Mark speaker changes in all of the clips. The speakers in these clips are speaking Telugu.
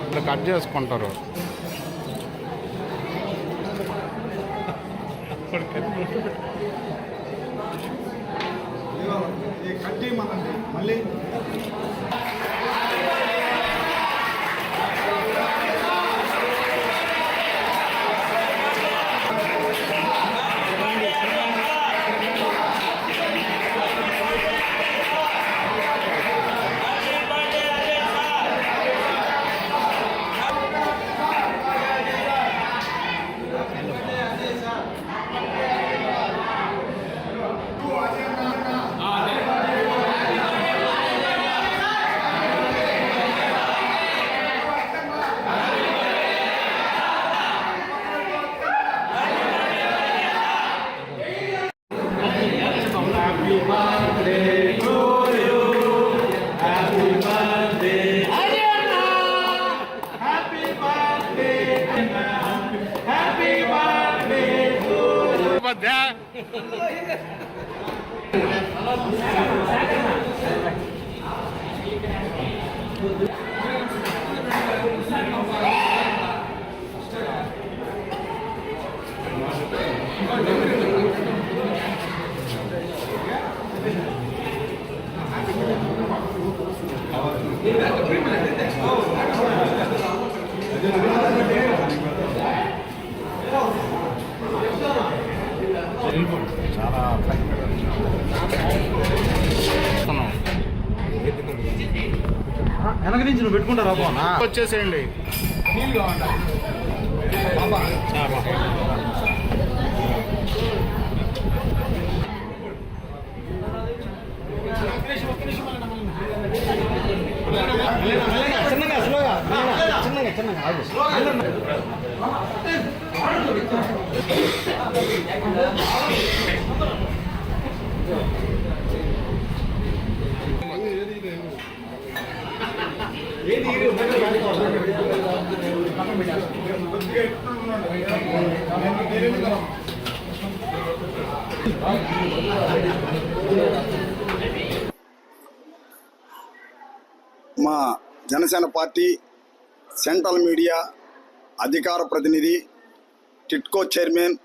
Speaker 1: ఇట్లా కట్ చేసుకుంటారు.
Speaker 2: కట్టి మళ్ళీ వెనక నుంచి నువ్వు పెట్టుకుంటారా బాబా?
Speaker 1: వచ్చేసేయండి.
Speaker 3: మా జనసేన పార్టీ సెంట్రల్ మీడియా అధికార ప్రతినిధి టిట్కో చైర్మన్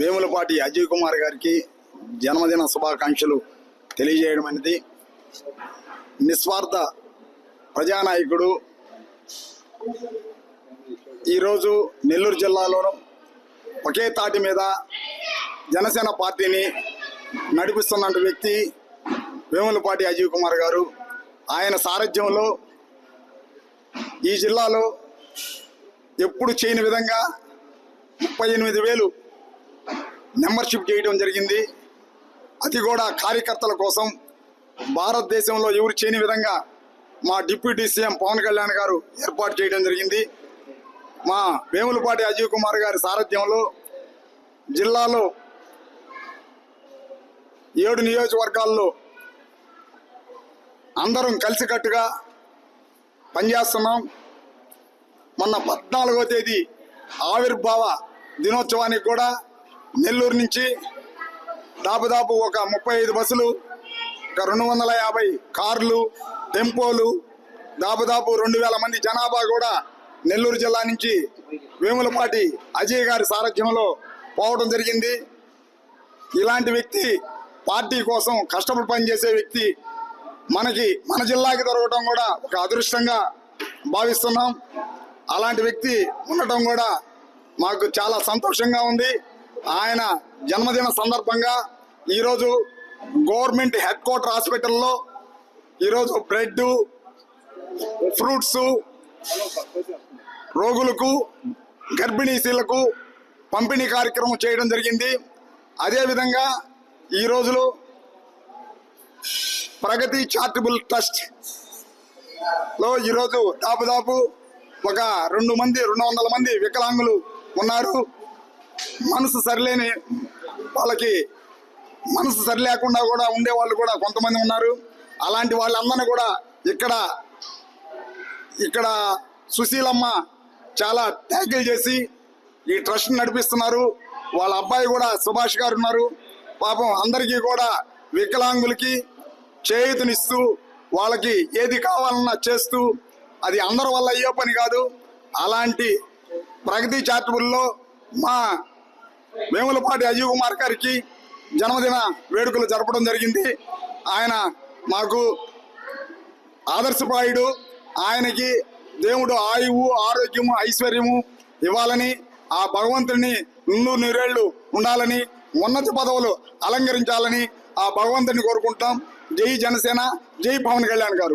Speaker 3: వేములపాటి అజయ్ కుమార్ గారికి జన్మదిన శుభాకాంక్షలు తెలియజేయడం అనేది. నిస్వార్థ ప్రజానాయకుడు. ఈరోజు నెల్లూరు జిల్లాలో ఒకే తాటి మీద జనసేన పార్టీని నడిపిస్తున్న వ్యక్తి వేములపాటి అజయ్ కుమార్ గారు. ఆయన సారథ్యంలో ఈ జిల్లాలో ఎప్పుడు చేయని విధంగా 38,000 మెంబర్షిప్ చేయడం జరిగింది. అది కూడా కార్యకర్తల కోసం. భారతదేశంలో ఎవరు చేయని విధంగా మా డిప్యూటీ సీఎం పవన్ కళ్యాణ్ గారు ఏర్పాటు చేయడం జరిగింది. మా వేములపాటి అజయ్ కుమార్ గారి సారథ్యంలో జిల్లాలో 7 నియోజకవర్గాల్లో అందరం కలిసికట్టుగా పనిచేస్తున్నాం. మొన్న 14వ తేదీ ఆవిర్భావ దినోత్సవానికి కూడా నెల్లూరు నుంచి దాదాపు ఒక 35 బస్సులు, ఒక 250 కార్లు, టెంపోలు, దాదాపు 2,000 మంది జనాభా కూడా నెల్లూరు జిల్లా నుంచి వేములపాటి అజయ్ గారి సారథ్యంలో పోవడం జరిగింది. ఇలాంటి వ్యక్తి, పార్టీ కోసం కష్టపడి పనిచేసే వ్యక్తి మన జిల్లాకి దొరకడం కూడా ఒక అదృష్టంగా భావిస్తున్నాం. అలాంటి వ్యక్తి ఉండటం కూడా మాకు చాలా సంతోషంగా ఉంది. ఆయన జన్మదిన సందర్భంగా ఈరోజు గవర్నమెంట్ హెడ్ క్వార్టర్ హాస్పిటల్లో ఈరోజు బ్రెడ్, ఫ్రూట్స్ రోగులకు, గర్భిణీ స్త్రీలకు పంపిణీ కార్యక్రమం చేయడం జరిగింది. అదేవిధంగా ఈ రోజులో ప్రగతి చారిటబుల్ ట్రస్ట్ లో ఈరోజు దాదాపు ఒక 200 మంది వికలాంగులు ఉన్నారు. మనసు సరిలేని వాళ్ళకి, మనసు సరిలేకుండా కూడా ఉండేవాళ్ళు కూడా కొంతమంది ఉన్నారు. అలాంటి వాళ్ళందరినీ కూడా ఇక్కడ ఇక్కడ సుశీలమ్మ చాలా ట్యాకిల్ చేసి ఈ ట్రస్ట్ నడిపిస్తున్నారు. వాళ్ళ అబ్బాయి కూడా సుభాష్ గారు ఉన్నారు. పాపం అందరికీ కూడా వికలాంగులకి చేయూతనిస్తూ వాళ్ళకి ఏది కావాలన్నా చేస్తూ, అది అందరి వల్ల అయ్యే పని కాదు. అలాంటి ప్రగతి చారిటబుల్లో మా వేములపాటి అజయ్ కుమార్ గారికి జన్మదిన వేడుకలు జరపడం జరిగింది. ఆయన మాకు ఆదర్శప్రాయుడు. ఆయనకి దేవుడు ఆయువు, ఆరోగ్యము, ఐశ్వర్యము ఇవ్వాలని, ఆ భగవంతుడిని 100 ఉండాలని, ఉన్నత పదవులు అలంకరించాలని ఆ భగవంతుడిని కోరుకుంటాం. జై జనసేన, జై పవన్ కళ్యాణ్ గారు.